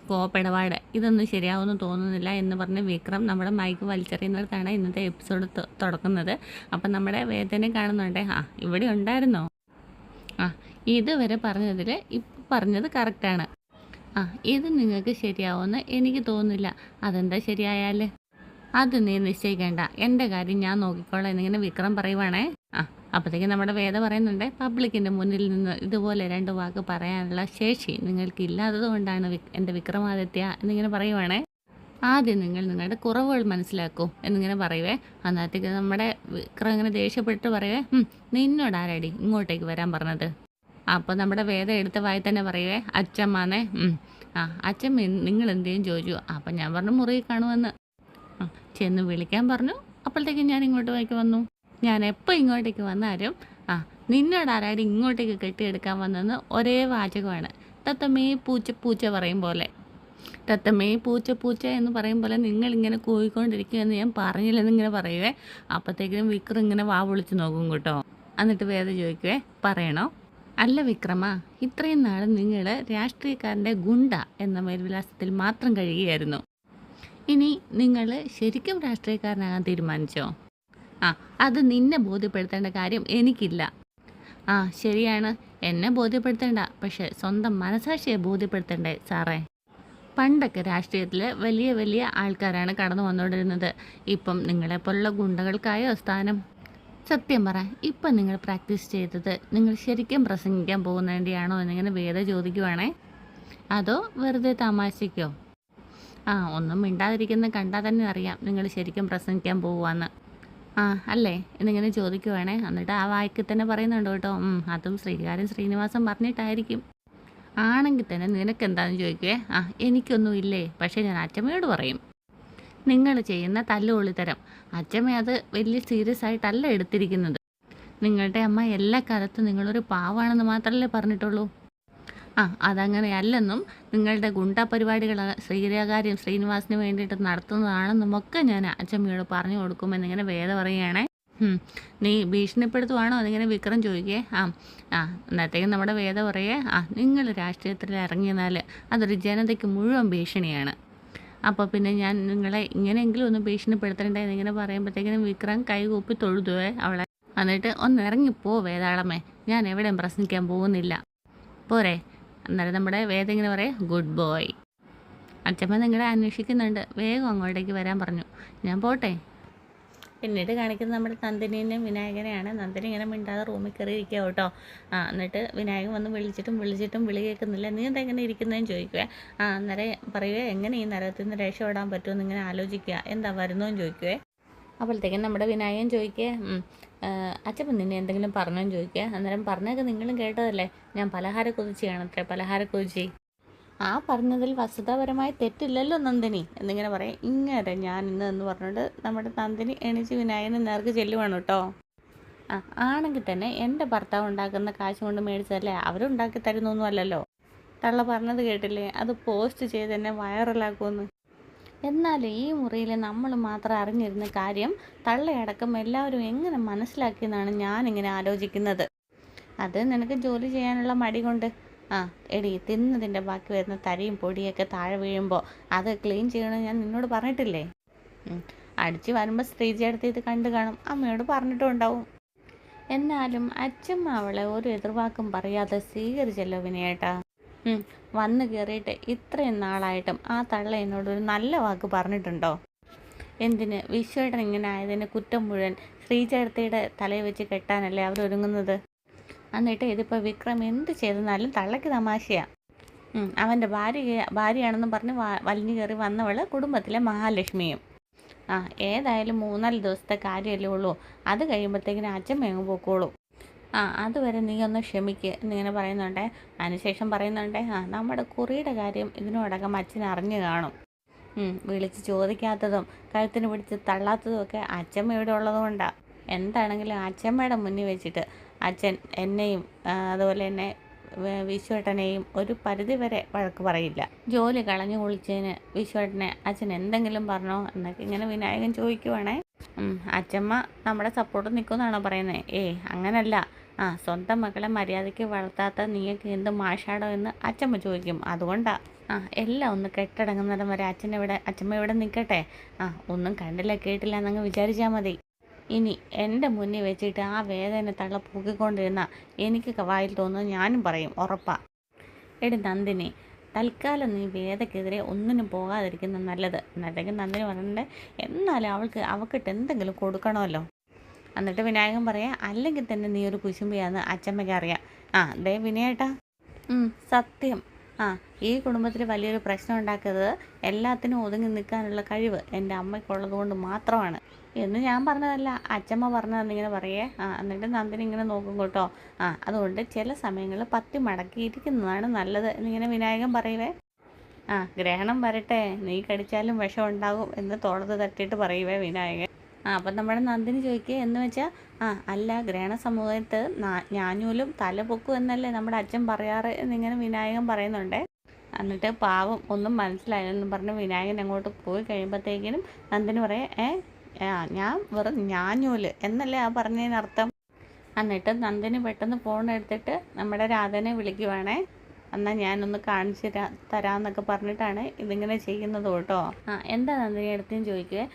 കോപ്പിടപാട് ഇതൊന്നും ശരിയാവുമെന്ന് തോന്നുന്നില്ല എന്ന് പറഞ്ഞ് വിക്രം നമ്മുടെ മൈക്ക് വലിച്ചെറിയുന്നിടത്താണ് ഇന്നത്തെ എപ്പിസോഡ് തുടക്കുന്നത്. അപ്പം നമ്മുടെ വേദന കാണുന്നുണ്ടേ, ഇവിടെ ഉണ്ടായിരുന്നോ, ഇതുവരെ പറഞ്ഞതിൽ ഇപ്പം പറഞ്ഞത് കറക്റ്റാണ്. ഇത് നിങ്ങൾക്ക് ശരിയാവുമെന്ന് എനിക്ക് തോന്നുന്നില്ല. അതെന്താ ശരിയായാൽ? അത് നീ നിശ്ചയിക്കേണ്ട, എൻ്റെ കാര്യം ഞാൻ നോക്കിക്കോളാം എന്നിങ്ങനെ വിക്രം പറയുവാണേ. അപ്പോഴത്തേക്കും നമ്മുടെ വേദ പറയുന്നുണ്ട്, പബ്ലിക്കിൻ്റെ മുന്നിൽ നിന്ന് ഇതുപോലെ 2 വാക്ക് പറയാനുള്ള ശേഷി നിങ്ങൾക്ക് ഇല്ലാത്തത് കൊണ്ടാണ് എൻ്റെ വിക്രമാദിത്യ എന്നിങ്ങനെ പറയുവാണേ. ആദ്യം നിങ്ങൾ നിങ്ങളുടെ കുറവുകൾ മനസ്സിലാക്കൂ എന്നിങ്ങനെ പറയുവേ. അന്നേരത്തേക്ക് നമ്മുടെ വിക്രം ഇങ്ങനെ ദേഷ്യപ്പെട്ട് പറയുവേ, നിന്നോട് ആരാടി ഇങ്ങോട്ടേക്ക് വരാൻ പറഞ്ഞത്? അപ്പോൾ നമ്മുടെ വേദം എടുത്ത വായി തന്നെ പറയുവേ, അച്ഛമ്മാന്നേ. അച്ഛൻ നിങ്ങൾ എന്തെങ്കിലും ചോദിച്ചു. അപ്പം ഞാൻ പറഞ്ഞു മുറിയിൽ കാണുമെന്ന്. ചെന്ന് വിളിക്കാൻ പറഞ്ഞു. അപ്പോഴത്തേക്കും ഞാൻ ഇങ്ങോട്ട് വായിക്ക് വന്നു. ഞാൻ എപ്പോൾ ഇങ്ങോട്ടേക്ക് വന്നാലും നിന്നോട് ആരാടി ഇങ്ങോട്ടേക്ക് കെട്ടിയെടുക്കാൻ വന്നെന്ന് ഒരേ വാചകമാണ്. തത്തമ്മേ പൂച്ച പൂച്ച പറയും പോലെ, തത്തമ്മേ പൂച്ച പൂച്ച എന്ന് പറയും പോലെ നിങ്ങളിങ്ങനെ കൂവിക്കൊണ്ടിരിക്കുമെന്ന് ഞാൻ പറഞ്ഞില്ലെന്നിങ്ങനെ പറയുവേ. അപ്പോഴത്തേക്കും വിക്രം ഇങ്ങനെ വാ വിളിച്ച് നോക്കും കേട്ടോ. എന്നിട്ട് വേദ ചോദിക്കുവേ, പറയണോ? അല്ല വിക്രമ, ഇത്രയും നാൾ നിങ്ങൾ രാഷ്ട്രീയക്കാരൻ്റെ ഗുണ്ട എന്ന മേൽവിലാസത്തിൽ മാത്രം കഴിയുകയായിരുന്നു. ഇനി നിങ്ങൾ ശരിക്കും രാഷ്ട്രീയക്കാരനാകാൻ തീരുമാനിച്ചോ? അത് നിന്നെ ബോധ്യപ്പെടുത്തേണ്ട കാര്യം എനിക്കില്ല. ശരിയാണ്, എന്നെ ബോധ്യപ്പെടുത്തേണ്ട, പക്ഷെ സ്വന്തം മനസാക്ഷിയെ ബോധ്യപ്പെടുത്തണ്ടേ സാറേ? പണ്ടൊക്കെ രാഷ്ട്രീയത്തിൽ വലിയ വലിയ ആൾക്കാരാണ് കടന്നു വന്നുകൊണ്ടിരുന്നത്. ഇപ്പം നിങ്ങളെപ്പോലുള്ള ഗുണ്ടകൾക്കായോ സ്ഥാനം? സത്യം പറ, ഇപ്പം നിങ്ങൾ പ്രാക്ടീസ് ചെയ്തത് നിങ്ങൾ ശരിക്കും പ്രസംഗിക്കാൻ പോകുന്നതിൻ്റെയാണോ എന്നിങ്ങനെ വേദ ചോദിക്കുവാണേ. അതോ വെറുതെ തമാശയ്ക്കോ? ഒന്നും മിണ്ടാതിരിക്കുന്ന കണ്ടാൽ തന്നെ അറിയാം നിങ്ങൾ ശരിക്കും പ്രസംഗിക്കാൻ പോവുകയെന്ന്. അല്ലേ എന്നിങ്ങനെ ചോദിക്കുവാണേ. എന്നിട്ട് ആ വായിക്ക് തന്നെ പറയുന്നുണ്ട് കേട്ടോ, അതും ശ്രീനിവാസൻ പറഞ്ഞിട്ടായിരിക്കും. ആണെങ്കിൽ തന്നെ നിനക്കെന്താണെന്ന് ചോദിക്കുവേ. എനിക്കൊന്നും ഇല്ലേ, പക്ഷേ ഞാൻ അച്ഛമ്മയോട് പറയും. നിങ്ങൾ ചെയ്യുന്ന തല്ലുകൊള്ളിത്തരം അച്ഛമ്മ അത് വലിയ സീരിയസ് ആയിട്ടല്ല എടുത്തിരിക്കുന്നത്. നിങ്ങളുടെ അമ്മ എല്ലാ കാലത്തും നിങ്ങളൊരു പാവാണെന്ന് മാത്രമല്ലേ പറഞ്ഞിട്ടുള്ളൂ. അതങ്ങനെയല്ലെന്നും നിങ്ങളുടെ ഗുണ്ട പരിപാടികൾ ശ്രീകാര്യം ശ്രീനിവാസിന് വേണ്ടിയിട്ട് നടത്തുന്നതാണെന്നും ഒക്കെ ഞാൻ അച്ഛമ്മയോട് പറഞ്ഞു കൊടുക്കുമെന്നിങ്ങനെ വേദ പറയുകയാണേ. നീ ഭീഷണിപ്പെടുത്തുവാണോ എന്നിങ്ങനെ വിക്രം ചോദിക്കേ. അന്നത്തേക്കും നമ്മുടെ വേദ പറയേ, നിങ്ങൾ രാഷ്ട്രീയത്തിൽ ഇറങ്ങിയെന്നാൽ അതൊരു ജനതയ്ക്ക് മുഴുവൻ ഭീഷണിയാണ്. അപ്പോൾ പിന്നെ ഞാൻ നിങ്ങളെ ഇങ്ങനെയെങ്കിലും ഒന്ന് ഭീഷണിപ്പെടുത്തണ്ടേ എന്നിങ്ങനെ പറയുമ്പോഴത്തേക്കിനും വിക്രം കൈകൂപ്പി തൊഴുതുവേ അവളെ. എന്നിട്ട് ഒന്ന് ഇറങ്ങിപ്പോ വേദാളമേ, ഞാൻ എവിടെയും പ്രസംഗിക്കാൻ പോകുന്നില്ല, പോരെ? അന്നേരം നമ്മുടെ വേദ ഇങ്ങനെ പറയാം, ഗുഡ് ബോയ്. അച്ഛമ്മ നിങ്ങളെ അന്വേഷിക്കുന്നുണ്ട്, വേഗം അങ്ങോട്ടേക്ക് വരാൻ പറഞ്ഞു, ഞാൻ പോട്ടെ. പിന്നീട് കാണിക്കുന്നത് നമ്മുടെ നന്ദിനിയും വിനായകനെയാണ്. നന്ദിനി ഇങ്ങനെ മിണ്ടാതെ റൂമിൽ കയറി ഇരിക്കുക കേട്ടോ. എന്നിട്ട് വിനായകൻ വന്ന് വിളിച്ചിട്ടും വിളി കേൾക്കുന്നില്ല. നീ എന്താ ഇങ്ങനെ ഇരിക്കുന്നതെന്ന് ചോദിക്കുക. അന്നേരം പറയുക, എങ്ങനെ ഈ നരകത്തിൽ നിന്ന് രക്ഷപ്പെടാൻ പറ്റുമെന്ന് ഇങ്ങനെ ആലോചിക്കുക, എന്താ വരുന്നതെന്ന് ചോദിക്കുവേ. അപ്പോഴത്തേക്കും നമ്മുടെ വിനായകൻ ചോദിക്കുക, അച്ഛൻ നിന്നെ എന്തെങ്കിലും പറഞ്ഞോന്ന് ചോദിക്കുക. അന്നേരം പറഞ്ഞൊക്കെ നിങ്ങളും കേട്ടതല്ലേ, ഞാൻ പലഹാരക്കുതിച്ചിയാണ് അത്രേ, പലഹാരക്കുതിച്ചി. പറഞ്ഞതിൽ വസ്തുതാപരമായി തെറ്റില്ലല്ലോ നന്ദിനി എന്നിങ്ങനെ പറയും. ഇങ്ങനെ ഞാൻ ഇന്ന് എന്ന് പറഞ്ഞിട്ട് നമ്മുടെ നന്ദിനി എണീച്ച് വിനായകന് നേർക്ക് ചെല്ലുവാണ് കേട്ടോ. ആണെങ്കിൽ തന്നെ എൻ്റെ ഭർത്താവ് ഉണ്ടാക്കുന്ന കാശ് കൊണ്ട് മേടിച്ചതല്ലേ, അവരുണ്ടാക്കി തരുന്നൊന്നും അല്ലല്ലോ. തള്ള പറഞ്ഞത് കേട്ടില്ലേ, അത് പോസ്റ്റ് ചെയ്ത് എന്നെ വൈറലാക്കുമെന്ന്. എന്നാൽ ഈ മുറിയിൽ നമ്മൾ മാത്രം അറിഞ്ഞിരുന്ന കാര്യം തള്ളയടക്കം എല്ലാവരും എങ്ങനെ മനസ്സിലാക്കിയെന്നാണ് ഞാനിങ്ങനെ ആലോചിക്കുന്നത്. അത് നിനക്ക് ജോലി ചെയ്യാനുള്ള മടി കൊണ്ട്. എടി, തിന്നതിൻ്റെ ബാക്കി വരുന്ന തരിയും പൊടിയൊക്കെ താഴെ വീഴുമ്പോൾ അത് ക്ലീൻ ചെയ്യണമെന്ന് ഞാൻ നിന്നോട് പറഞ്ഞിട്ടില്ലേ? അടിച്ച് വരുമ്പോൾ ശ്രീജയടുത്ത് ഇത് കണ്ടു കാണും, അമ്മയോട് പറഞ്ഞിട്ടും ഉണ്ടാവും. എന്നാലും അച്ഛമ്മ അവളെ ഒരു എതിർവാക്കും പറയാതെ സ്വീകരിച്ചല്ലോ വിനയേട്ടാ. വന്നു കയറിയിട്ട് ഇത്രയും നാളായിട്ടും ആ തള്ള എന്നോടൊരു നല്ല വാക്ക് പറഞ്ഞിട്ടുണ്ടോ? എന്തിന്? വിശ്വേട്ടൻ ഇങ്ങനെ ആയതിന് കുറ്റം മുഴുവൻ ശ്രീചേർത്തിയുടെ തലയിൽ വെച്ച് കെട്ടാനല്ലേ അവരൊരുങ്ങുന്നത്. എന്നിട്ട് ഇതിപ്പോൾ വിക്രം എന്ത് ചെയ്തെന്നാലും തള്ളയ്ക്ക് തമാശയാണ്. അവൻ്റെ ഭാര്യയാണെന്നും പറഞ്ഞ് വലിഞ്ഞു കയറി വന്നവൾ കുടുംബത്തിലെ മഹാലക്ഷ്മിയും. ഏതായാലും 3-4 ദിവസത്തെ കാര്യമല്ലേ ഉള്ളൂ, അത് കഴിയുമ്പോഴത്തേക്കിനും അച്ഛമ്മ പോക്കോളൂ. അതുവരെ നീ ഒന്ന് ക്ഷമിക്ക് എന്നിങ്ങനെ പറയുന്നുണ്ടേ. അതിനുശേഷം പറയുന്നുണ്ടേ, നമ്മുടെ കുറിയുടെ കാര്യം ഇതിനോടകം അച്ഛൻ അറിഞ്ഞു കാണും. വിളിച്ച് ചോദിക്കാത്തതും കഴുത്തിന് പിടിച്ച് തള്ളാത്തതും ഒക്കെ അച്ഛമ്മ ഇവിടെ ഉള്ളതുകൊണ്ടാണ്. എന്താണെങ്കിലും അച്ഛമ്മയുടെ മുന്നിൽ വെച്ചിട്ട് അച്ഛൻ എന്നെയും അതുപോലെ തന്നെ വിശ്വേട്ടനെയും ഒരു പരിധിവരെ വഴക്ക് പറയില്ല. ജോലി കളഞ്ഞു കുളിച്ചതിന് വിശ്വേട്ടനെ അച്ഛൻ എന്തെങ്കിലും പറഞ്ഞോ എന്നൊക്കെ ഇങ്ങനെ വിനായകൻ ചോദിക്കുവാണേ. അച്ചമ്മ നമ്മുടെ സപ്പോർട്ട് നിൽക്കുമെന്നാണോ പറയുന്നത്? അങ്ങനല്ല. സ്വന്തം മക്കളെ മര്യാദയ്ക്ക് വളർത്താത്ത നീയൊക്കെ എന്ത് മാഷാടോ എന്ന് അച്ചമ്മ ചോദിക്കും. അതുകൊണ്ടാ. എല്ലാം ഒന്ന് കെട്ടടങ്ങുന്നിടം വരെ അച്ചമ്മ ഇവിടെ നിൽക്കട്ടെ. ഒന്നും കണ്ടില്ല കേട്ടില്ല എന്നങ്ങ് വിചാരിച്ചാൽ മതി. ഇനി എൻ്റെ മുന്നിൽ വെച്ചിട്ട് ആ വേദന തള്ള പൂക്കിക്കൊണ്ടിരുന്ന എനിക്ക് വായിൽ തോന്നുന്നു ഞാനും പറയും, ഉറപ്പാ. എടി നന്ദിനി, തൽക്കാലം നീ വേദക്കെതിരെ ഒന്നിനും പോകാതിരിക്കുന്ന നല്ലത്. എന്നല്ലെങ്കിൽ നന്ദിനി പറഞ്ഞിട്ട് എന്നാലും അവൾക്കിട്ട് എന്തെങ്കിലും കൊടുക്കണമല്ലോ. എന്നിട്ട് വിനായകൻ പറയാം, അല്ലെങ്കിൽ തന്നെ നീ ഒരു കുശുമ്പിയാന്ന് അച്ചമ്മയ്ക്ക് അറിയാം. ദേ വിനയേട്ടാ, സത്യം. ഈ കുടുംബത്തിൽ വലിയൊരു പ്രശ്നം ഉണ്ടാക്കുന്നത് എല്ലാത്തിനും ഒതുങ്ങി നിൽക്കാനുള്ള കഴിവ് എൻ്റെ അമ്മയ്ക്കുള്ളത് കൊണ്ട് മാത്രമാണ് എന്ന് ഞാൻ പറഞ്ഞതല്ല, അച്ചമ്മ പറഞ്ഞതെന്നിങ്ങനെ പറയേ. എന്നിട്ട് നന്ദിനി ഇങ്ങനെ നോക്കും കേട്ടോ. അതുകൊണ്ട് ചില സമയങ്ങളിൽ പത്തി മടക്കിയിരിക്കുന്നതാണ് നല്ലത് എന്നിങ്ങനെ വിനായകൻ പറയുവേ. ഗ്രഹണം വരട്ടെ, നീ കടിച്ചാലും വിഷം ഉണ്ടാകും എന്ന് തോളത്ത് തട്ടിയിട്ട് പറയുവേ വിനായകൻ. അപ്പം നമ്മുടെ നന്ദിനി ചോദിക്കുക എന്ന് വെച്ചാൽ, അല്ല, ഗ്രഹണ സമൂഹത്ത് ഞാഞ്ഞൂലും തല പൊക്കും എന്നല്ലേ നമ്മുടെ അച്ഛൻ പറയാറ് എന്നിങ്ങനെ വിനായകൻ പറയുന്നുണ്ട്. എന്നിട്ട് പാവം ഒന്നും മനസ്സിലായില്ലെന്നും പറഞ്ഞ് വിനായകൻ അങ്ങോട്ട് പോയി കഴിയുമ്പോഴത്തേക്കിനും നന്ദിനി പറയേ, ഞാൻ വെറും ഞാഞ്ഞൂല് എന്നല്ലേ പറഞ്ഞതിനർത്ഥം. എന്നിട്ട് നന്ദിനി പെട്ടെന്ന് ഫോൺ എടുത്തിട്ട് നമ്മുടെ രാധനെ വിളിക്കുവാണേ. എന്നാൽ ഞാനൊന്ന് കാണിച്ച് തരാമെന്നൊക്കെ പറഞ്ഞിട്ടാണ് ഇതിങ്ങനെ ചെയ്യുന്നത് കേട്ടോ. എന്താ നന്ദിനി അടുത്തും ചോദിക്കുവേ.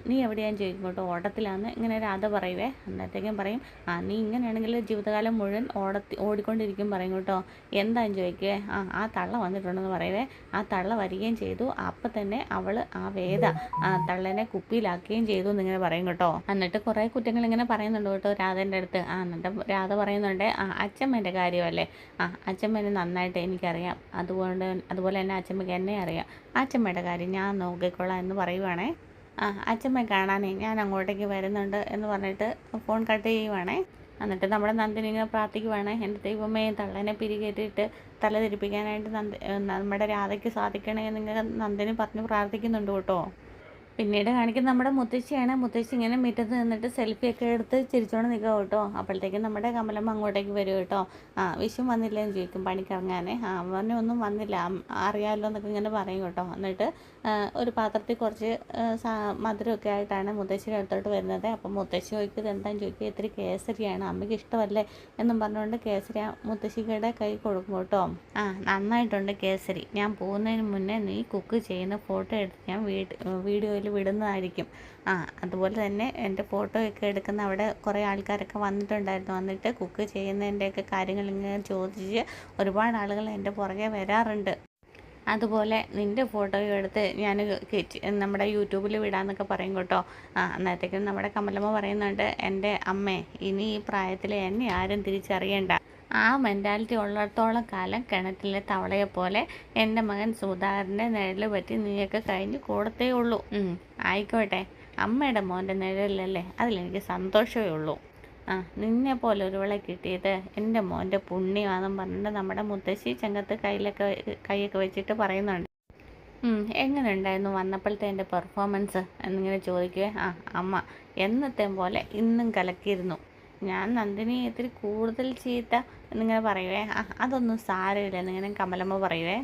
നീ എവിടെയാന്ന് ചോദിക്കും കേട്ടോ. ഓട്ടത്തിലാന്ന് ഇങ്ങനെ രാധ പറയുവേ. അന്നത്തേക്കും പറയും, നീ ഇങ്ങനെയാണെങ്കിൽ ജീവിതകാലം മുഴുവൻ ഓടിക്കൊണ്ടിരിക്കും പറയും കേട്ടോ. എന്താന്ന് ചോദിക്കുവേ. ആ തള്ള വന്നിട്ടുണ്ടെന്ന് പറയുവേ. ആ തള്ള വരികയും ചെയ്തു. അപ്പം തന്നെ അവൾ ആ വേദ തള്ളനെ കുപ്പിയിലാക്കുകയും ചെയ്തു എന്നിങ്ങനെ പറയും കേട്ടോ. എന്നിട്ട് കുറേ കുറ്റങ്ങൾ ഇങ്ങനെ പറയുന്നുണ്ട് കേട്ടോ രാധേൻ്റെ അടുത്ത്. എന്നിട്ട് രാധ പറയുന്നുണ്ട്, അച്ചമ്മേൻ്റെ കാര്യമല്ലേ, അച്ചമ്മേനെ നന്നായിട്ട് എനിക്കറിയാം, അതുപോലെ തന്നെ അച്ചമ്മയ്ക്ക് എന്നെ അറിയാം, അച്ചമ്മയുടെ കാര്യം ഞാൻ നോക്കിക്കൊള്ളാം എന്ന് പറയുവാണേ. അച്ചമ്മയെ കാണാനേ ഞാൻ അങ്ങോട്ടേക്ക് വരുന്നുണ്ട് എന്ന് പറഞ്ഞിട്ട് ഫോൺ കട്ട് ചെയ്യുവാണേ. എന്നിട്ട് നമ്മുടെ നന്ദിനി ഇങ്ങനെ പ്രാർത്ഥിക്കുവാണ്, എൻ്റെ ദൈവമേ തള്ളനെ പിരികേറ്റിട്ട് തല തിരിപ്പിക്കാനായിട്ട് നമ്മുടെ രാധയ്ക്ക് സാധിക്കണേ എന്നിങ്ങനെ നന്ദിനി പറഞ്ഞ് പ്രാർത്ഥിക്കുന്നുണ്ട് കേട്ടോ. പിന്നീട് കാണിക്കുന്ന നമ്മുടെ മുത്തശ്ശിയാണ്. മുത്തശ്ശി ഇങ്ങനെ മുറ്റത്ത് നിന്നിട്ട് സെൽഫിയൊക്കെ എടുത്ത് ചിരിച്ചോണ്ട് നിൽക്കുക കേട്ടോ. അപ്പോഴത്തേക്കും നമ്മുടെ കമലമ്മ അങ്ങോട്ടേക്ക് വരും കേട്ടോ. വിഷു വന്നില്ലെന്ന് ചോദിക്കും പണിക്കിറങ്ങാനേ. അവനെ ഒന്നും വന്നില്ല, അറിയാമല്ലോ എന്നൊക്കെ ഇങ്ങനെ പറയും കേട്ടോ. എന്നിട്ട് ഒരു പാത്രത്തിൽ കുറച്ച് മധുരമൊക്കെ ആയിട്ടാണ് മുത്തശ്ശിയുടെ അടുത്തോട്ട് വരുന്നത്. അപ്പം മുത്തശ്ശി ചോദിക്കുന്നത് എന്താണെന്ന് ചോദിക്കുക, ഇത്തിരി കേസരിയാണ്, അമ്മയ്ക്ക് ഇഷ്ടമല്ലേ എന്നും പറഞ്ഞുകൊണ്ട് കേസരി മുത്തശ്ശിയുടെ കൈ കൊടുക്കും കേട്ടോ. നന്നായിട്ടുണ്ട് കേസരി, ഞാൻ പോകുന്നതിന് മുന്നേ നീ കുക്ക് ചെയ്യുന്ന ഫോട്ടോ എടുത്ത് ഞാൻ വീഡിയോയിൽ വിടുന്നതായിരിക്കും. അതുപോലെ തന്നെ എൻ്റെ ഫോട്ടോയൊക്കെ എടുക്കുന്ന അവിടെ കുറേ ആൾക്കാരൊക്കെ വന്നിട്ടുണ്ടായിരുന്നു. വന്നിട്ട് കുക്ക് ചെയ്യുന്നതിൻ്റെയൊക്കെ കാര്യങ്ങൾ ഇങ്ങനെ ചോദിച്ച് ഒരുപാട് ആളുകൾ എൻ്റെ പുറകെ വരാറുണ്ട്. അതുപോലെ നിൻ്റെ ഫോട്ടോയും എടുത്ത് ഞാൻ നമ്മുടെ യൂട്യൂബിൽ വിടാമെന്നൊക്കെ പറയും കേട്ടോ. അന്നേരത്തേക്കും നമ്മുടെ കമലമ്മ പറയുന്നുണ്ട്, എൻ്റെ അമ്മേ, ഇനി ഈ പ്രായത്തിൽ എന്നെ ആരും തിരിച്ചറിയണ്ട. ആ മെൻറ്റാലിറ്റി ഉള്ളിടത്തോളം കാലം കിണറ്റിലെ തവളയെപ്പോലെ എൻ്റെ മകൻ സുധാകരൻ്റെ നിഴൽ പറ്റി നീയൊക്കെ കഴിഞ്ഞ് കൂടത്തേ ഉള്ളൂ. ആയിക്കോട്ടെ, അമ്മയുടെ മോൻ്റെ നിഴലല്ലേ, അതിലെനിക്ക് സന്തോഷമേ ഉള്ളൂ. നിന്നെപ്പോലെ ഒരുവളെ കിട്ടിയത് എൻ്റെ മോൻ്റെ പുണ്യമാണെന്നും പറഞ്ഞിട്ട് നമ്മുടെ മുത്തശ്ശി ചെങ്കത്ത് കൈയൊക്കെ വെച്ചിട്ട് പറയുന്നുണ്ട്. എങ്ങനെ ഉണ്ടായിരുന്നു വന്നപ്പോഴത്തെ എൻ്റെ പെർഫോമൻസ് എന്നിങ്ങനെ ചോദിക്കുവേ. അമ്മ എന്നത്തെ പോലെ ഇന്നും കലക്കിയിരുന്നു. ഞാൻ നന്ദിനി ഇത്തിരി കൂടുതൽ ചീത്ത എന്നിങ്ങനെ പറയുവേ. അതൊന്നും സാരമില്ല എന്നിങ്ങനെ കമലമ്മ പറയുവേ.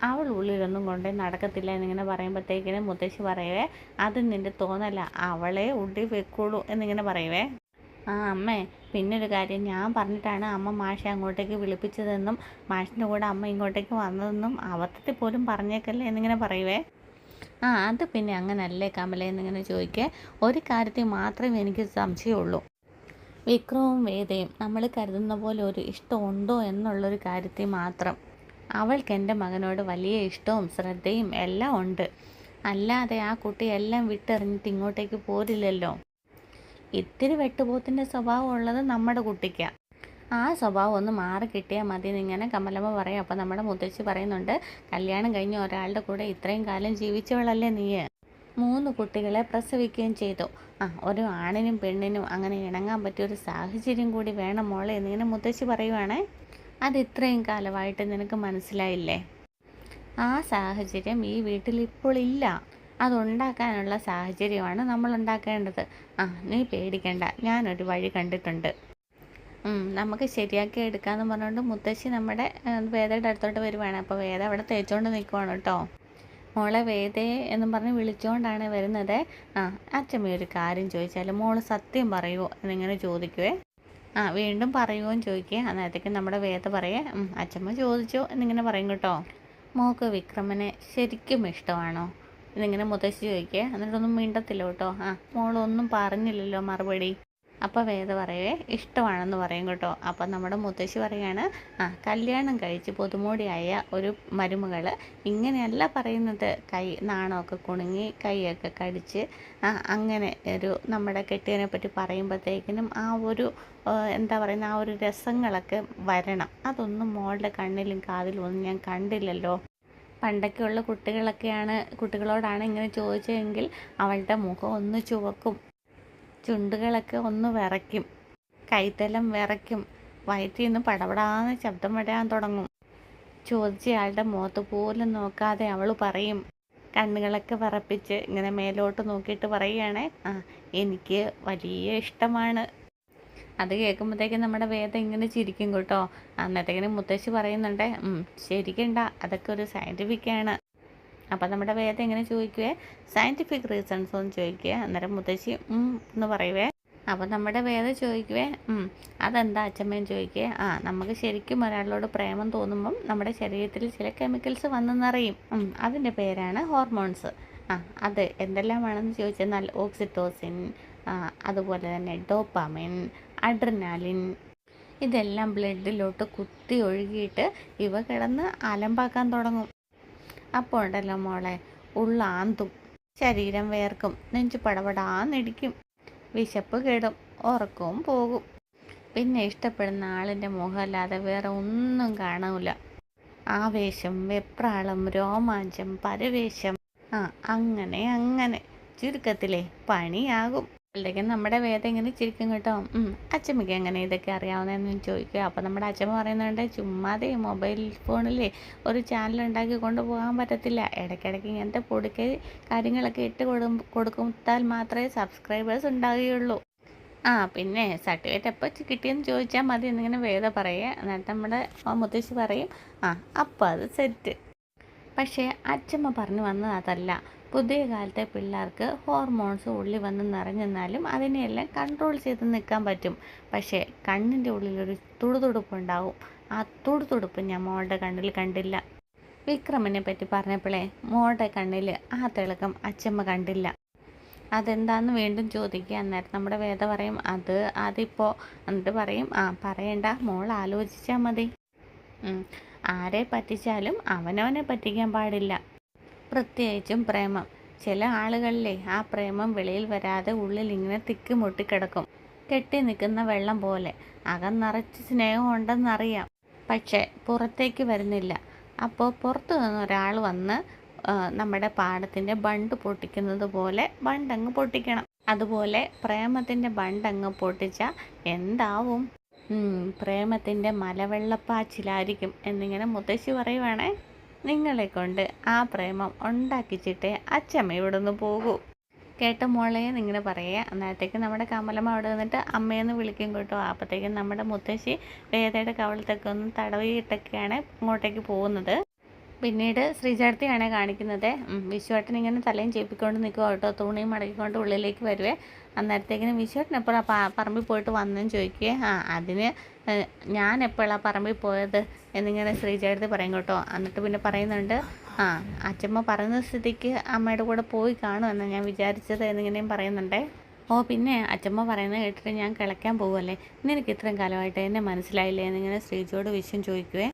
അവൾ ഉള്ളിലൊന്നും കൊണ്ടേ നടക്കത്തില്ല എന്നിങ്ങനെ പറയുമ്പോഴത്തേക്കിനും മുത്തശ്ശി പറയുവേ, അത് നിൻ്റെ തോന്നല്ല, അവളെ ഉള്ളിൽ വെക്കുള്ളൂ എന്നിങ്ങനെ പറയുവേ. അമ്മേ, പിന്നൊരു കാര്യം, ഞാൻ പറഞ്ഞിട്ടാണ് അമ്മ മാഷെ അങ്ങോട്ടേക്ക് വിളിപ്പിച്ചതെന്നും മാഷിൻ്റെ കൂടെ അമ്മ ഇങ്ങോട്ടേക്ക് വന്നതെന്നും അബദ്ധത്തിൽ പോലും പറഞ്ഞേക്കല്ലേ എന്നിങ്ങനെ പറയുവേ. അത് പിന്നെ അങ്ങനല്ലേ കമല എന്നിങ്ങനെ ചോദിക്കേ. ഒരു കാര്യത്തിൽ മാത്രമേ എനിക്ക് സംശയമുള്ളൂ, വിക്രവും വേദയും നമ്മൾ കരുതുന്ന പോലെ ഒരു ഇഷ്ടമുണ്ടോ എന്നുള്ളൊരു കാര്യത്തിൽ മാത്രം. അവൾക്ക് എൻ്റെ മകനോട് വലിയ ഇഷ്ടവും ശ്രദ്ധയും എല്ലാം ഉണ്ട്. അല്ലാതെ ആ കുട്ടി എല്ലാം വിട്ടെറിഞ്ഞിട്ട് ഇങ്ങോട്ടേക്ക് പോരില്ലല്ലോ. ഇത്തിരി വെട്ടുപോത്തിൻ്റെ സ്വഭാവം ഉള്ളത് നമ്മുടെ കുട്ടിക്കാണ്. ആ സ്വഭാവം ഒന്ന് മാറി കിട്ടിയാൽ മതി എന്നിങ്ങനെ കമലമ്മ പറയും. അപ്പോൾ നമ്മുടെ മുത്തശ്ശി പറയുന്നുണ്ട്, കല്യാണം കഴിഞ്ഞ് ഒരാളുടെ കൂടെ ഇത്രയും കാലം ജീവിച്ചവളല്ലേ നീ, 3 കുട്ടികളെ പ്രസവിക്കുകയും ചെയ്തു. ഒരു ആണിനും പെണ്ണിനും അങ്ങനെ ഇണങ്ങാൻ പറ്റിയൊരു സാഹചര്യം കൂടി വേണം മോളെ എന്നിങ്ങനെ മുത്തശ്ശി പറയുവാണേ. അത് ഇത്രയും കാലമായിട്ട് നിനക്ക് മനസ്സിലായില്ലേ? ആ സാഹചര്യം ഈ വീട്ടിൽ ഇപ്പോൾ ഇല്ല. അതുണ്ടാക്കാനുള്ള സാഹചര്യമാണ് നമ്മൾ ഉണ്ടാക്കേണ്ടത്. നീ പേടിക്കണ്ട, ഞാനൊരു വഴി കണ്ടിട്ടുണ്ട്, നമുക്ക് ശരിയാക്കി എടുക്കാമെന്ന് പറഞ്ഞുകൊണ്ട് മുത്തശ്ശി നമ്മുടെ വേദയുടെ അടുത്തോട്ട് വരുവാണ്. അപ്പോൾ വേദ അവിടെ തേച്ചുകൊണ്ട് നിൽക്കുവാണ് കേട്ടോ. മോളെ വേദേ എന്നും പറഞ്ഞ് വിളിച്ചുകൊണ്ടാണ് വരുന്നത്. ആ അച്ഛമ്മ ഒരു കാര്യം ചോദിച്ചാൽ മോള് സത്യം പറയുമോ എന്നിങ്ങനെ ചോദിക്കുവേ. വീണ്ടും പറയുമോയെന്ന് ചോദിക്കുക. അന്നേരത്തേക്ക് നമ്മുടെ വേദ പറയേ അച്ഛമ്മ ചോദിച്ചോ എന്നിങ്ങനെ പറയും കേട്ടോ. മോൾക്ക് വിക്രമനെ ശരിക്കും ഇഷ്ടമാണോ എന്നിങ്ങനെ മുത്തശ്ശി ചോദിക്കുക. എന്നിട്ടൊന്നും മിണ്ടത്തില്ല കേട്ടോ. മോളൊന്നും പറഞ്ഞില്ലല്ലോ മറുപടി. അപ്പോൾ വേദ പറയേ ഇഷ്ടമാണെന്ന് പറയും കേട്ടോ. അപ്പം നമ്മുടെ മുത്തശ്ശി പറയാണ് കല്യാണം കഴിച്ച് പുതുമോടിയായ ഒരു മരുമകൾ ഇങ്ങനെയല്ല പറയുന്നത്. കൈ നാണമൊക്കെ കുണുങ്ങി കൈയൊക്കെ കടിച്ച് അങ്ങനെ ഒരു നമ്മുടെ കെട്ടിയതിനെ പറ്റി പറയുമ്പോഴത്തേക്കിനും ആ ഒരു എന്താ പറയുന്ന ആ ഒരു രസങ്ങളൊക്കെ വരണം. അതൊന്നും മോളുടെ കണ്ണിലും കാതിലും ഒന്നും ഞാൻ കണ്ടില്ലല്ലോ. പണ്ടൊക്കെയുള്ള കുട്ടികളോടാണ് ഇങ്ങനെ ചോദിച്ചതെങ്കിൽ അവളുടെ മുഖം ഒന്ന് ചുവക്കും, ചുണ്ടുകളൊക്കെ ഒന്ന് വിറയ്ക്കും, കൈത്തലം വിറയ്ക്കും, വയറ്റിൽ നിന്ന് പടപടാന്ന് ശബ്ദം വരാൻ തുടങ്ങും. ചോദിച്ചയാളുടെ മുഖത്ത് പോലും നോക്കാതെ അവൾ പറയും, കണ്ണുകളൊക്കെ വിറപ്പിച്ച് ഇങ്ങനെ മേലോട്ട് നോക്കിയിട്ട് പറയുകയാണേ എനിക്ക് വലിയ ഇഷ്ടമാണ്. അത് കേൾക്കുമ്പോഴത്തേക്കും നമ്മുടെ വേദ ഇങ്ങനെ ചിരിക്കും കേട്ടോ. അന്നത്തേക്കിനും മുത്തശ്ശി പറയുന്നുണ്ടേ ശരിക്കണ്ട, അതൊക്കെ ഒരു സയൻറ്റിഫിക്കാണ്. അപ്പം നമ്മുടെ വേദ എങ്ങനെ ചോദിക്കുവേ സയൻറ്റിഫിക് റീസൺസ് ഒന്ന് ചോദിക്കുക. അന്നേരം മുത്തശ്ശി എന്ന് പറയുവേ. അപ്പം നമ്മുടെ വേദ ചോദിക്കുവേ അതെന്താ അച്ഛമ്മയും ചോദിക്കുക. നമുക്ക് ശരിക്കും ഒരാളോട് പ്രേമം തോന്നുമ്പം നമ്മുടെ ശരീരത്തിൽ ചില കെമിക്കൽസ് വന്നെന്നറിയും. അതിൻ്റെ പേരാണ് ഹോർമോൺസ്. അത് എന്തെല്ലാമാണെന്ന് ചോദിച്ചെന്നാൽ ഓക്സിറ്റോസിൻ, അതുപോലെ തന്നെ ഡോപ്പാമിൻ, അഡ്രിനാലിൻ, ഇതെല്ലാം ബ്ലഡിലോട്ട് കുത്തി ഒഴുകിയിട്ട് ഇവ കിടന്ന് അലമ്പാക്കാൻ തുടങ്ങും. അപ്പോൾ ഉണ്ടല്ലോ മോളെ ഉള്ളാന്തും, ശരീരം വേർക്കും, നെഞ്ചു പടപടാന്നിടിക്കും, വിശപ്പ് കെടും, ഉറക്കവും പോകും. പിന്നെ ഇഷ്ടപ്പെടുന്ന ആളിൻ്റെ മുഖമല്ലാതെ വേറെ ഒന്നും കാണൂല. ആവേശം, വെപ്രാളം, രോമാഞ്ചം, പരവേശം, അങ്ങനെ അങ്ങനെ ചുരുക്കത്തിലെ പണിയാകും. അപ്പോഴത്തേക്കും നമ്മുടെ വേദ ഇങ്ങനെ ചിരിക്കും കേട്ടോ. അച്ഛമ്മയ്ക്ക് എങ്ങനെ ഇതൊക്കെ അറിയാവുന്നതെന്ന് ചോദിക്കുക. അപ്പോൾ നമ്മുടെ അച്ഛമ്മ പറയുന്നുണ്ട് ചുമ്മാതെ മൊബൈൽ ഫോണിലേ ഒരു ചാനൽ ഉണ്ടാക്കി കൊണ്ടുപോകാൻ പറ്റത്തില്ല. ഇടയ്ക്കിടയ്ക്ക് ഇങ്ങനത്തെ പൊടിക്ക കാര്യങ്ങളൊക്കെ ഇട്ട് കൊടുത്താൽ മാത്രമേ സബ്സ്ക്രൈബേഴ്സ് ഉണ്ടാവുകയുള്ളൂ. പിന്നെ സർട്ടിഫിക്കറ്റ് എപ്പോൾ കിട്ടിയെന്ന് ചോദിച്ചാൽ മതി എന്നിങ്ങനെ വേദ പറയുക. എന്നിട്ട് നമ്മുടെ മുത്തശ്ശി പറയും അപ്പോൾ അത് സെറ്റ്. പക്ഷേ അച്ഛമ്മ പറഞ്ഞു വന്നത് അതല്ല. പുതിയ കാലത്തെ പിള്ളേർക്ക് ഹോർമോൺസ് ഉള്ളിൽ വന്ന് നിറഞ്ഞെന്നാലും അതിനെയെല്ലാം കൺട്രോൾ ചെയ്ത് നിൽക്കാൻ പറ്റും. പക്ഷേ കണ്ണിൻ്റെ ഉള്ളിലൊരു തുടുതുടുപ്പുണ്ടാവും. ആ തുടുതുടുപ്പ് ഞാൻ മോളുടെ കണ്ണിൽ കണ്ടില്ല. വിക്രമിനെ പറ്റി പറഞ്ഞപ്പോഴേ മോളുടെ കണ്ണിൽ ആ തിളക്കം അച്ഛമ്മ കണ്ടില്ല. അതെന്താന്ന് വീണ്ടും ചോദിക്കുക. അന്നേരം നമ്മുടെ വേദ പറയും അതിപ്പോൾ എന്നിട്ട് പറയും പറയണ്ട, മോൾ ആലോചിച്ചാൽ മതി. ആരെ പറ്റിച്ചാലും അവനവനെ പറ്റിക്കാൻ പാടില്ല. പ്രത്യേകിച്ചും പ്രേമം. ചില ആളുകളിലെ ആ പ്രേമം വെളിയിൽ വരാതെ ഉള്ളിൽ ഇങ്ങനെ തിക്കി മുട്ടിക്കിടക്കും. കെട്ടി നിൽക്കുന്ന വെള്ളം പോലെ. അകം നിറച്ച് സ്നേഹം ഉണ്ടെന്നറിയാം, പക്ഷേ പുറത്തേക്ക് വരുന്നില്ല. അപ്പോൾ പുറത്തു നിന്ന് ഒരാൾ വന്ന് നമ്മുടെ പാടത്തിൻ്റെ ബണ്ട് പൊട്ടിക്കുന്നത് പോലെ ബണ്ടങ്ങ് പൊട്ടിക്കണം. അതുപോലെ പ്രേമത്തിൻ്റെ ബണ്ടങ്ങ് പൊട്ടിച്ചാൽ എന്താവും? പ്രേമത്തിൻ്റെ മലവെള്ളപ്പാച്ചിലായിരിക്കും എന്നിങ്ങനെ മുത്തശ്ശി പറയുവാണേ. നിങ്ങളെ കൊണ്ട് ആ പ്രേമം ഉണ്ടാക്കിച്ചിട്ടേ അച്ഛമ്മ ഇവിടെ നിന്ന് പോകൂ. കേട്ട മോളെ നിങ്ങനെ പറയുക. അന്നേരത്തേക്ക് നമ്മുടെ കമലമ്മ അവിടെ നിന്നിട്ട് അമ്മയെന്ന് വിളിക്കും കേട്ടോ. അപ്പോഴത്തേക്കും നമ്മുടെ മുത്തശ്ശി വേദയുടെ കവളത്തൊക്കെ ഒന്ന് തടവിയിട്ടൊക്കെയാണ് ഇങ്ങോട്ടേക്ക് പോകുന്നത്. പിന്നീട് ശ്രീചേട്ടത്തിയാണ് കാണിക്കുന്നത്. വിശ്വേട്ടൻ ഇങ്ങനെ തലയും ചേപ്പിക്കൊണ്ട് നിൽക്കുക കേട്ടോ. തുണിയും മടക്കിക്കൊണ്ട് ഉള്ളിലേക്ക് വരുവേ. അന്നേരത്തേക്കിനും വിശ്വേട്ടൻ എപ്പോഴാണ് പറമ്പിൽ പോയിട്ട് വന്നെന്ന് ചോദിക്കുകയെ. അതിന് ഞാൻ എപ്പോഴാണ് പറമ്പിൽ പോയത് എന്നിങ്ങനെ ശ്രീചേട്ടത്തി പറയും കേട്ടോ. എന്നിട്ട് പിന്നെ പറയുന്നുണ്ട് അച്ഛമ്മ പറയുന്ന സ്ഥിതിക്ക് അമ്മയുടെ കൂടെ പോയി കാണുമെന്ന് ഞാൻ വിചാരിച്ചത് എന്നിങ്ങനെയും പറയുന്നുണ്ടേ. പിന്നെ അച്ഛമ്മ പറയുന്നത് കേട്ടിട്ട് ഞാൻ കിളയ്ക്കാൻ പോകുമല്ലേ, നിനക്ക് ഇത്രയും കാലമായിട്ട് എന്നെ മനസ്സിലായില്ലേ എന്നിങ്ങനെ ശ്രീജിയോട് വിശ്വം ചോദിക്കുവേ.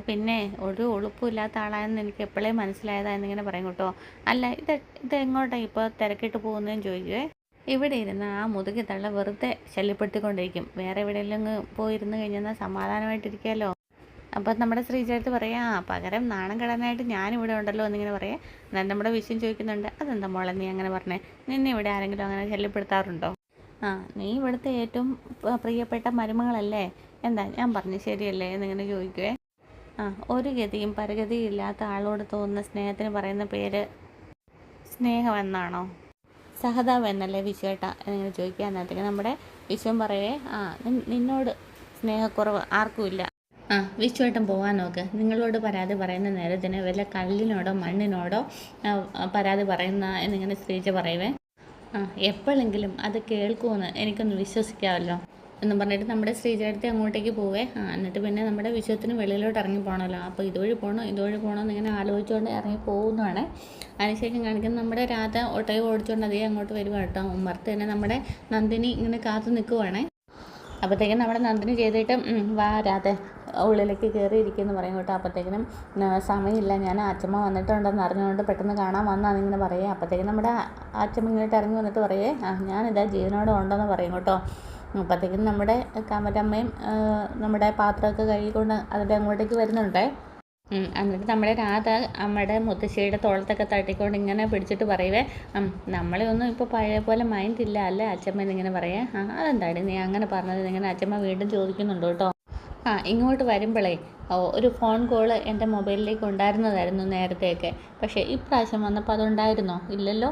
പിന്നെ ഒരു ഉളുപ്പില്ലാത്ത ആളായെന്ന് എനിക്ക് എപ്പോഴേ മനസ്സിലായതാ എന്നിങ്ങനെ പറയും കേട്ടോ. അല്ല ഇത് എങ്ങോട്ടാണ് ഇപ്പോൾ തിരക്കിട്ട് പോകുന്നതെന്ന് ചോദിക്കുവേ. ഇവിടെ ഇരുന്ന് ആ മുതുകി തള്ള വെറുതെ ശല്യപ്പെടുത്തിക്കൊണ്ടിരിക്കും. വേറെ എവിടെയെങ്കിലും പോയിരുന്ന് കഴിഞ്ഞാൽ സമാധാനമായിട്ടിരിക്കുമല്ലോ. അപ്പോൾ നമ്മുടെ ശ്രീചേട്ടത്തി പറയാം പകരം നാണം കെടാനായിട്ട് ഞാനിവിടെ ഉണ്ടല്ലോ എന്നിങ്ങനെ പറയാം. എന്നാൽ നമ്മുടെ വിഷയം ചോദിക്കുന്നുണ്ട് അതെന്താ മോളെ നീ അങ്ങനെ പറഞ്ഞേ, നിന്നെ ഇവിടെ ആരെങ്കിലും അങ്ങനെ ശല്യപ്പെടുത്താറുണ്ടോ? നീ ഇവിടുത്തെ ഏറ്റവും പ്രിയപ്പെട്ട മരുമകളല്ലേ, എന്താ ഞാൻ പറഞ്ഞു ശരിയല്ലേ എന്നിങ്ങനെ ചോദിക്കുവേ. ഒരു ഗതിയും പരഗതിയും ഇല്ലാത്ത ആളോട് തോന്നുന്ന സ്നേഹത്തിന് പറയുന്ന പേര് സ്നേഹമെന്നാണോ? സഹതാപം എന്നല്ലേ വിശ്വേട്ട എന്നിങ്ങനെ ചോദിക്കുക. അന്നേരത്തേക്ക് നമ്മുടെ വിശ്വം പറയേ നിന്നോട് സ്നേഹക്കുറവ് ആർക്കുമില്ല. വിശ്വട്ടം പോകാൻ നോക്ക്. നിങ്ങളോട് പരാതി പറയുന്ന നേരത്തിന് വല്ല കല്ലിനോടോ മണ്ണിനോടോ പരാതി പറയുന്ന എന്നിങ്ങനെ ശ്രീജ പറയുവേ. എപ്പോഴെങ്കിലും അത് കേൾക്കുമെന്ന് എനിക്കൊന്ന് വിശ്വസിക്കാമല്ലോ എന്നും പറഞ്ഞിട്ട് നമ്മുടെ ശ്രീജയടുത്ത് അങ്ങോട്ടേക്ക് പോവേ. എന്നിട്ട് പിന്നെ നമ്മുടെ വിശ്വത്തിന് വെളിയിലോട്ട് ഇറങ്ങി പോകണമല്ലോ. അപ്പോൾ ഇതുവഴി പോകണോ എന്നിങ്ങനെ ആലോചിച്ചുകൊണ്ട് ഇറങ്ങി പോകുന്നതാണ്. അതിനുശേഷം കാണിക്കുന്നത് നമ്മുടെ രാധ ഓട്ടോയെ ഓടിച്ചുകൊണ്ട് അതേ അങ്ങോട്ട് വരുക കേട്ടോ. ഉമ്മർത്ത് തന്നെ നമ്മുടെ നന്ദിനി ഇങ്ങനെ കാത്തു നിൽക്കുവാണേ. അപ്പോഴത്തേക്കും നമ്മുടെ നന്ദിനി ചെയ്തിട്ട് വാ രാധ ഉള്ളിലേക്ക് കയറിയിരിക്കുമെന്ന് പറയും കേട്ടോ. അപ്പോഴത്തേക്കിനും സമയമില്ല, ഞാൻ അച്ഛമ്മ വന്നിട്ടുണ്ടെന്ന് അറിഞ്ഞുകൊണ്ട് പെട്ടെന്ന് കാണാൻ വന്നാന്നിങ്ങനെ പറയുക. അപ്പോഴത്തേക്കും നമ്മുടെ അച്ഛമ്മ ഇങ്ങോട്ട് ഇറങ്ങി വന്നിട്ട് പറയേ ഞാനിതാ ജീവനോടെ ഉണ്ടെന്ന് പറയും കേട്ടോ. അപ്പോഴത്തേക്കും നമ്മുടെ കമലമ്മയും നമ്മുടെ പാത്രമൊക്കെ കഴുകിക്കൊണ്ട് അതിൻ്റെ അങ്ങോട്ടേക്ക് വരുന്നുണ്ടേ. എന്നിട്ട് നമ്മുടെ രാധ നമ്മുടെ മുത്തശ്ശിയുടെ തോളത്തൊക്കെ തട്ടിക്കൊണ്ട് ഇങ്ങനെ പിടിച്ചിട്ട് പറയുവേ, നമ്മളെ ഒന്നും ഇപ്പോൾ പഴയ പോലെ മൈൻഡ് ഇല്ല അല്ലേ അച്ഛമ്മ എന്നിങ്ങനെ പറയേ. അതെന്താടി നീ അങ്ങനെ പറഞ്ഞത് ഇങ്ങനെ അച്ഛമ്മ വീണ്ടും ചോദിക്കുന്നുണ്ട് കേട്ടോ. ഇങ്ങോട്ട് വരുമ്പോഴേ ഒരു ഫോൺ കോൾ എൻ്റെ മൊബൈലിലേക്ക് ഉണ്ടായിരുന്നതായിരുന്നു നേരത്തെയൊക്കെ, പക്ഷേ ഇപ്രാവശ്യം വന്നപ്പോൾ അതുണ്ടായിരുന്നോ? ഇല്ലല്ലോ.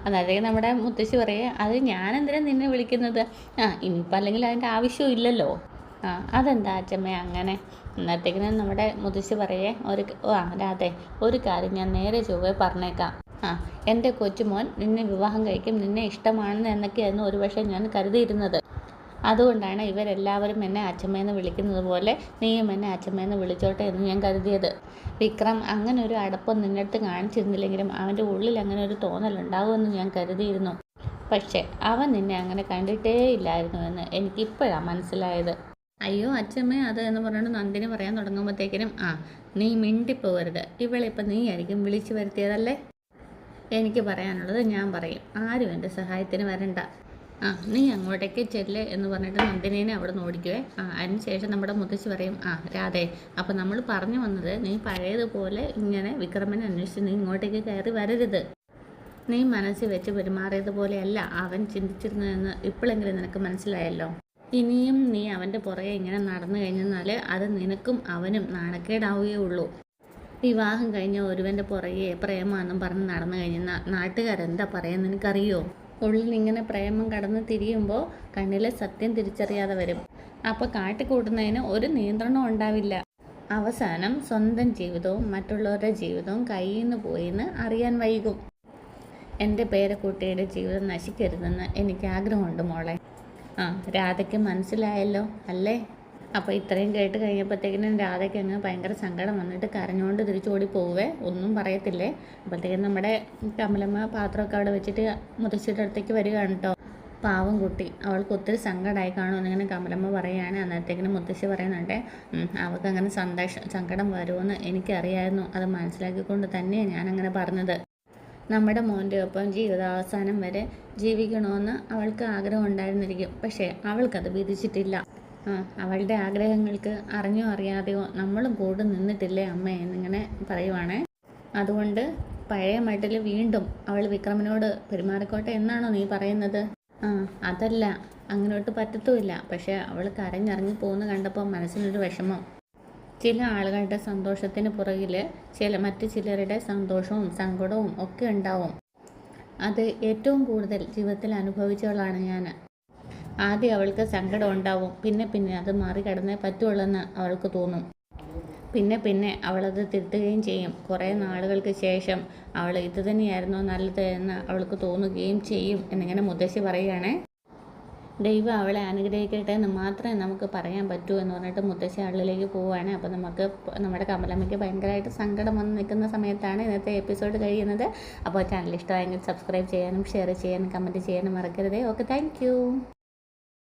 അതായത് നമ്മുടെ മുത്തശ്ശി പറയേ, അത് ഞാനെന്തിനാണ് നിന്നെ വിളിക്കുന്നത്? ഇനിയിപ്പോൾ അല്ലെങ്കിൽ അതിൻ്റെ ആവശ്യവും ഇല്ലല്ലോ. അതെന്താ അച്ഛമ്മ അങ്ങനെ? അന്നത്തേക്കിന് നമ്മുടെ മുത്തശ്ശി പറയേ, രാധേ ഒരു കാര്യം ഞാൻ നേരെ ചൊവ്വേ പറഞ്ഞേക്കാം. എൻ്റെ കൊച്ചുമോൻ നിന്നെ വിവാഹം കഴിക്കും, നിന്നെ ഇഷ്ടമാണെന്ന് എന്നൊക്കെയായിരുന്നു ഒരുപക്ഷെ ഞാൻ കരുതിയിരുന്നത്. അതുകൊണ്ടാണ് ഇവരെല്ലാവരും എന്നെ അച്ഛമ്മയെന്ന് വിളിക്കുന്നത് പോലെ നീയും എന്നെ അച്ഛമ്മയെന്ന് വിളിച്ചോട്ടെ എന്ന് ഞാൻ കരുതിയത്. വിക്രം അങ്ങനെ ഒരു അടുപ്പം നിൻ്റെ അടുത്ത് കാണിച്ചിരുന്നില്ലെങ്കിലും അവൻ്റെ ഉള്ളിൽ അങ്ങനെ ഒരു തോന്നലുണ്ടാകുമെന്ന് ഞാൻ കരുതിയിരുന്നു. പക്ഷേ അവൻ നിന്നെ അങ്ങനെ കണ്ടിട്ടേ ഇല്ലായിരുന്നു എന്ന് എനിക്കിപ്പോഴാണ് മനസ്സിലായത്. അയ്യോ അച്ഛമ്മേ അത് എന്ന് പറഞ്ഞുകൊണ്ട് നന്ദിനി പറയാൻ തുടങ്ങുമ്പോഴത്തേക്കിനും നീ മിണ്ടിപ്പോകരുത്, ഇവളിപ്പം നീ ആയിരിക്കും വിളിച്ചു വരുത്തിയതല്ലേ. എനിക്ക് പറയാനുള്ളത് ഞാൻ പറയും, ആരും എൻ്റെ സഹായത്തിന് വരണ്ട. നീ അങ്ങോട്ടേക്ക് ചെല്ല് എന്ന് പറഞ്ഞിട്ട് നന്ദിനീനെ അവിടെ നിന്ന് ഓടിക്കുവേ. അതിനുശേഷം നമ്മുടെ മുത്തശ്ശി പറയും, രാധേ അപ്പോൾ നമ്മൾ പറഞ്ഞു വന്നത് നീ പഴയതുപോലെ ഇങ്ങനെ വിക്രമനെ അന്വേഷിച്ച് നീ ഇങ്ങോട്ടേക്ക് കയറി വരരുത്. നീ മനസ്സിൽ വെച്ച് പെരുമാറിയതുപോലെയല്ല അവൻ ചിന്തിച്ചിരുന്നതെന്ന് ഇപ്പോഴെങ്കിലും നിനക്ക് മനസ്സിലായല്ലോ. ഇനിയും നീ അവൻ്റെ പുറകെ ഇങ്ങനെ നടന്നു കഴിഞ്ഞാൽ അത് നിനക്കും അവനും നാണക്കേടാവുകയുള്ളൂ. വിവാഹം കഴിഞ്ഞ ഒരുവൻ്റെ പുറകെ പ്രേമാണെന്നും പറഞ്ഞ് നടന്നു കഴിഞ്ഞാൽ നാട്ടുകാരെന്താ പറയാൻ നിനക്കറിയോ? ഉള്ളിൽ ഇങ്ങനെ പ്രേമം കടന്ന് തിരിയുമ്പോൾ കണ്ണിലെ സത്യം തിരിച്ചറിയാതെ വരും. അപ്പോൾ കാട്ടിക്കൂട്ടുന്നതിന് ഒരു നിയന്ത്രണവും ഉണ്ടാവില്ല. അവസാനം സ്വന്തം ജീവിതവും മറ്റുള്ളവരുടെ ജീവിതവും കയ്യിൽ നിന്ന് പോയിന്ന് അറിയാൻ വൈകും. എൻ്റെ പേരക്കുട്ടിയുടെ ജീവിതം നശിക്കരുതെന്ന് എനിക്ക് ആഗ്രഹമുണ്ട് മോളെ. രാധയ്ക്ക് മനസ്സിലായല്ലോ അല്ലേ? അപ്പോൾ ഇത്രയും കേട്ട് കഴിഞ്ഞപ്പോഴത്തേക്കിനും രാധയ്ക്ക് അങ്ങ് ഭയങ്കര സങ്കടം വന്നിട്ട് കരഞ്ഞുകൊണ്ട് തിരിച്ചോടി പോവേ, ഒന്നും പറയത്തില്ലേ. അപ്പോഴത്തേക്കും നമ്മുടെ കമലമ്മ പാത്രമൊക്കെ അവിടെ വെച്ചിട്ട് മുത്തശ്ശിയുടെ അടുത്തേക്ക് വരികയാണ് കേട്ടോ. പാവം കുട്ടി, അവൾക്ക് ഒത്തിരി സങ്കടമായി കാണുമെന്നിങ്ങനെ കമലമ്മ പറയുകയാണ്. അന്നേരത്തേക്കിനും മുത്തശ്ശി പറയുന്നുണ്ട്, അവൾക്ക് അങ്ങനെ സങ്കടം വരുമെന്ന് എനിക്കറിയായിരുന്നു, അത് മനസ്സിലാക്കിക്കൊണ്ട് തന്നെയാണ് ഞാനങ്ങനെ പറഞ്ഞത്. നമ്മുടെ മോൻ്റെ ഒപ്പം ജീവിതാവസാനം വരെ ജീവിക്കണമെന്ന് അവൾക്ക് ആഗ്രഹം ഉണ്ടായിരുന്നിരിക്കും, പക്ഷേ അവൾക്കത് വിധിച്ചിട്ടില്ല. അവളുടെ ആഗ്രഹങ്ങൾക്ക് അറിഞ്ഞോ അറിയാതെയോ നമ്മളും കൂടെ നിന്നിട്ടില്ലേ അമ്മേ എന്നിങ്ങനെ പറയുവാണേ. അതുകൊണ്ട് പഴയ മട്ടിൽ വീണ്ടും അവൾ വിക്രമനോട് പെരുമാറിക്കോട്ടെ എന്നാണോ നീ പറയുന്നത്? അതല്ല, അങ്ങനോട്ട് പറ്റത്തുമില്ല. പക്ഷേ അവൾ കരഞ്ഞിറങ്ങി പോകുന്ന കണ്ടപ്പോൾ മനസ്സിനൊരു വിഷമം. ചില ആളുകളുടെ സന്തോഷത്തിന് പുറകിൽ മറ്റു ചിലരുടെ സന്തോഷവും സങ്കടവും ഒക്കെ ഉണ്ടാവും. അത് ഏറ്റവും കൂടുതൽ ജീവിതത്തിൽ അനുഭവിച്ചവളാണ് ഞാൻ. ആദ്യം അവൾക്ക് സങ്കടം ഉണ്ടാവും, പിന്നെ അത് മറികടന്നേ പറ്റുള്ളെന്ന് അവൾക്ക് തോന്നും. പിന്നെ അവളത് തിരുത്തുകയും ചെയ്യും. കുറേ നാളുകൾക്ക് ശേഷം അവൾ ഇത് തന്നെയായിരുന്നോ നല്ലത് എന്ന് അവൾക്ക് തോന്നുകയും ചെയ്യും എന്നിങ്ങനെ മുത്തശ്ശി പറയുകയാണേ. ദൈവം അവളെ അനുഗ്രഹിക്കട്ടെ എന്ന് മാത്രമേ നമുക്ക് പറയാൻ പറ്റൂ എന്ന് പറഞ്ഞിട്ട് മുത്തശ്ശി ആളിലേക്ക് പോവുകയാണ്. അപ്പോൾ നമുക്ക് നമ്മുടെ കമലമ്മയ്ക്ക് ഭയങ്കരമായിട്ട് സങ്കടം വന്ന് നിൽക്കുന്ന സമയത്താണ് ഇന്നത്തെ എപ്പിസോഡ് കഴിയുന്നത്. അപ്പോൾ ചാനൽ ഇഷ്ടമായെങ്കിൽ സബ്സ്ക്രൈബ് ചെയ്യാനും ഷെയർ ചെയ്യാനും കമൻറ്റ് ചെയ്യാനും മറക്കരുതേ. Okay, thank